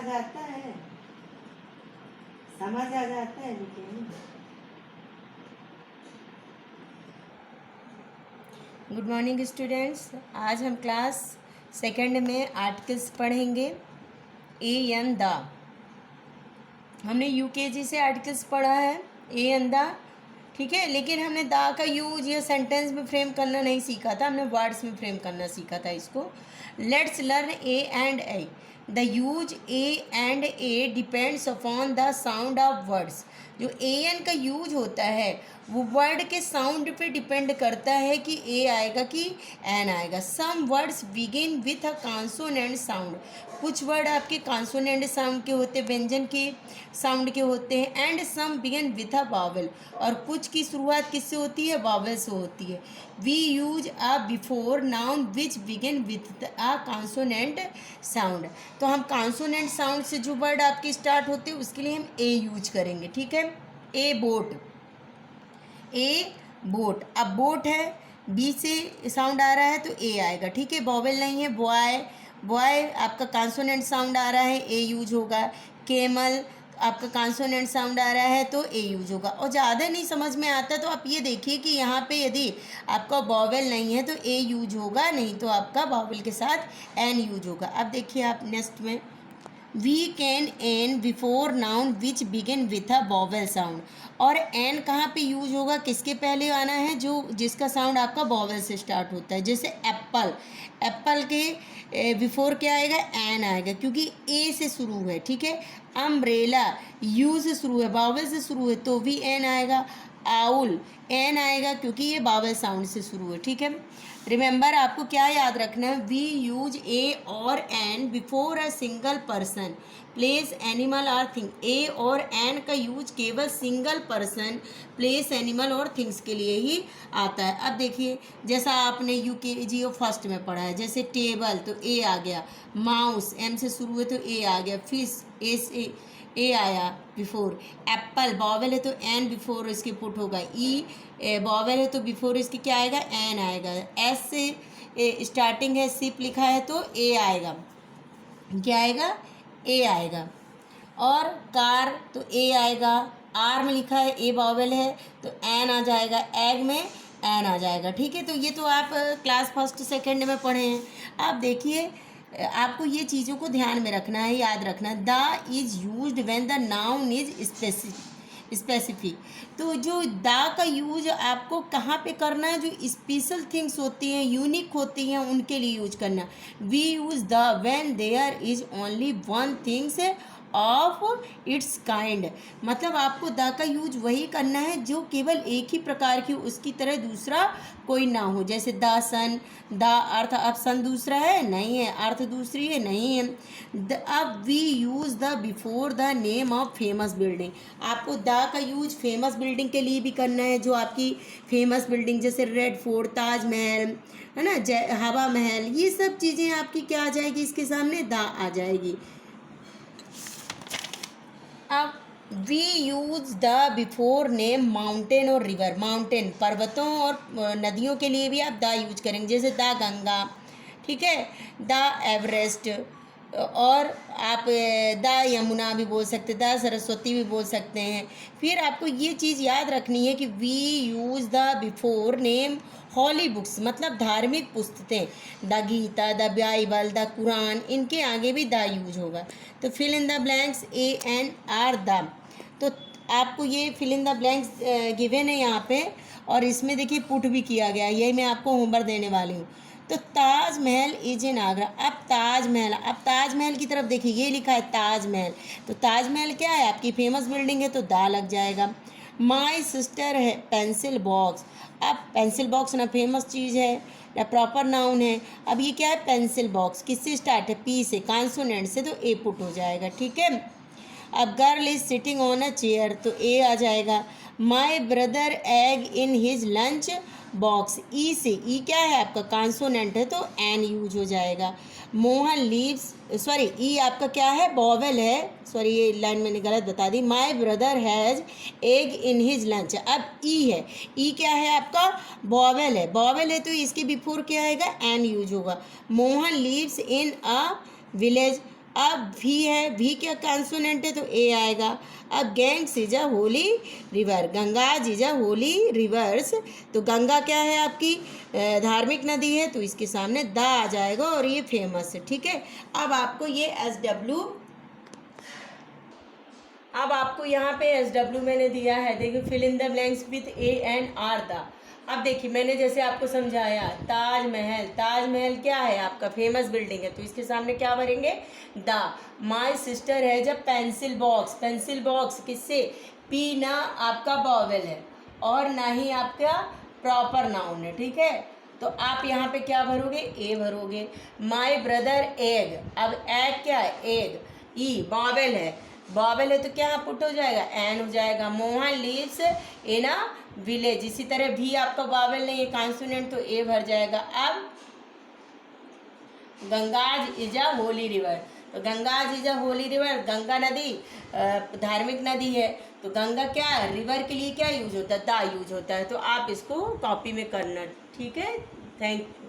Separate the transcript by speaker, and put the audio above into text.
Speaker 1: जाता है, समझ आ जाता है लेकिन। गुड मॉर्निंग स्टूडेंट्स, आज हम क्लास सेकंड में आर्टिकल्स पढ़ेंगे। ए एन द, हमने यूकेजी से आर्टिकल्स पढ़ा है ए एन द, ठीक है, लेकिन हमने दा का यूज या सेंटेंस में फ्रेम करना नहीं सीखा था, हमने वर्ड्स में फ्रेम करना सीखा था इसको। Let's learn A and A. The use A and A depends upon the sound of words. जो ए एन का यूज होता है वो वर्ड के साउंड पे डिपेंड करता है कि ए आएगा कि एन आएगा। Some words begin with a consonant sound. कुछ वर्ड आपके कॉन्सोनेंट साउंड के होते हैं, व्यंजन के साउंड के होते हैं। And some begin with a vowel, और कुछ की शुरुआत किससे होती है? वावल से होती है। We use a before noun which begin with a consonant sound. तो हम कॉन्सोनेंट साउंड से जो वर्ड आपके स्टार्ट होते हैं उसके लिए हम ए यूज करेंगे, ठीक है। ए बोट, ए बोट। अब बोट है, बी से साउंड आ रहा है तो ए आएगा, ठीक है, वॉवेल नहीं है। बॉय, बॉय आपका कॉन्सोनेंट साउंड आ रहा है, ए यूज होगा। केमल आपका कॉन्सोनेंट साउंड आ रहा है तो ए यूज होगा। और ज़्यादा नहीं समझ में आता तो आप ये देखिए कि यहाँ पे यदि आपका वॉवेल नहीं है तो ए यूज होगा, नहीं तो आपका वॉवेल के साथ एन यूज होगा। अब देखिए आप नेक्स्ट में, we can an before noun which begin with a vowel sound. और एन कहाँ पे यूज होगा? किसके पहले आना है? जो जिसका साउंड आपका वॉवेल से स्टार्ट होता है। जैसे एप्पल, एप्पल के बिफोर क्या आएगा? एन आएगा क्योंकि ए से शुरू है, ठीक है। अम्ब्रेला यू से शुरू है, वॉवेल से शुरू है तो भी एन आएगा। आउल एन आएगा क्योंकि ये वॉवेल साउंड से शुरू है, ठीक है। रिमेंबर आपको क्या याद रखना है? वी यूज ए और an before a single person, place, animal और थिंग। ए और एन का यूज केवल सिंगल पर्सन, प्लेस, एनिमल और थिंग्स के लिए ही आता है। अब देखिए जैसा आपने यूकेजी और फर्स्ट में पढ़ा है, जैसे टेबल तो ए आ गया, माउस एम से शुरू है तो ए आ गया, फिश ए से ए आया बिफोर। एप्पल वॉवेल है तो एन बिफोर इसके पुट होगा। ई वॉवेल है तो बिफोर इसके क्या आएगा? एन आएगा। एस से स्टार्टिंग है, सिप लिखा है तो ए आएगा, क्या आएगा? ए आएगा। और कार तो ए आएगा। आर में लिखा है ए वॉवेल है तो एन आ जाएगा, एग में एन आ जाएगा, ठीक है। तो ये तो आप क्लास फर्स्ट सेकंड में पढ़े हैं। आप देखिए आपको ये चीज़ों को ध्यान में रखना है, याद रखना है। The is used when the noun is specific. तो जो दा का यूज आपको कहाँ पे करना है? जो स्पेशल थिंग्स होती हैं, यूनिक होती हैं, उनके लिए यूज करना। We use the when there is only one things of its kind. मतलब आपको द का यूज वही करना है जो केवल एक ही प्रकार की, उसकी तरह दूसरा कोई ना हो। जैसे द सन, द अर्थ, अब सन दूसरा है नहीं है, अर्थ दूसरी है नहीं है। अब we use the before the name of famous building. आपको द का यूज फेमस बिल्डिंग के लिए भी करना है, जो आपकी फेमस बिल्डिंग जैसे रेड फोर्ट, ताजमहल है ना, हवा महल, ये सब चीज़ें आपकी क्या आ जाएगी? इसके सामने द आ जाएगी। अब we use the before name mountain और रिवर। माउंटेन पर्वतों और नदियों के लिए भी आप द यूज करेंगे, जैसे द गंगा, ठीक है, द एवरेस्ट, और आप द यमुना भी बोल सकते हैं, द सरस्वती भी बोल सकते हैं। फिर आपको ये चीज़ याद रखनी है कि we use the before name holy books, मतलब धार्मिक पुस्तकें, the Gita, the Bible, the Quran, इनके आगे भी द यूज होगा। तो fill in the blanks a an or the. तो आपको ये fill in the blanks given है यहाँ पे, और इसमें देखिए पुट भी किया गया, यही मैं आपको होमवर्क देने वाली हूँ। तो ताजमहल इज इन आगरा। अब ताजमहल, अब ताजमहल की तरफ देखिए, ये लिखा है ताजमहल, तो ताजमहल क्या है? आपकी फेमस बिल्डिंग है तो दा लग जाएगा। माई सिस्टर है पेंसिल बॉक्स। अब पेंसिल बॉक्स ना फेमस चीज़ है ना प्रॉपर नाउन है। अब ये क्या है? पेंसिल बॉक्स, किससे स्टार्ट है? पी से, कॉन्सोनेंट से, तो ए पुट हो जाएगा, ठीक है। अब girl is sitting on a chair तो ए आ जाएगा। My brother egg in his lunch box, E से, ई क्या है आपका? कॉन्सोनेंट है तो एन यूज हो जाएगा। मोहन लीव्स, सॉरी ई आपका क्या है? वॉवेल है, सॉरी ये लाइन मैंने गलत बता दी। My brother has egg in his lunch. अब ई है, ई क्या है आपका? वॉवेल है, वॉवेल है तो इसके बिफोर क्या आएगा? एन यूज होगा। Mohan lives in a village. अब वी है, वी क्या कॉन्सोनेंट है तो ए आएगा। अब Ganges is a holy river, Ganges is a holy rivers, तो गंगा क्या है आपकी धार्मिक नदी है, तो इसके सामने द आ जाएगा और ये फेमस है, ठीक है। अब आपको ये SW, अब आपको यहाँ पे SW मैंने दिया है, देखिए fill in the blanks with a and or the. अब देखिए मैंने जैसे आपको समझाया, ताजमहल, ताजमहल क्या है आपका फेमस बिल्डिंग है, तो इसके सामने क्या भरेंगे, द। माई सिस्टर है जब पेंसिल बॉक्स, पेंसिल बॉक्स किससे, पी ना आपका वॉवेल है और ना ही आपका प्रॉपर नाउन है, ठीक है। तो आप यहाँ पे क्या भरोगे, ए भरोगे। माई ब्रदर एग, अब एग क्या है, एग, ई वॉवेल है, वॉवेल है तो क्या पुट हो जाएगा, एन हो जाएगा। Mohan lives in a village, इसी तरह भी आपका वॉवेल नहीं है कॉन्सोनेंट, तो ए भर जाएगा। अब Ganges is a holy river, तो Ganges is a holy river, Ganga नदी धार्मिक नदी है, तो गंगा क्या है, रिवर के लिए क्या यूज होता है, दा यूज होता है, तो आप इसको कॉपी में करना, ठीक है। Thank you.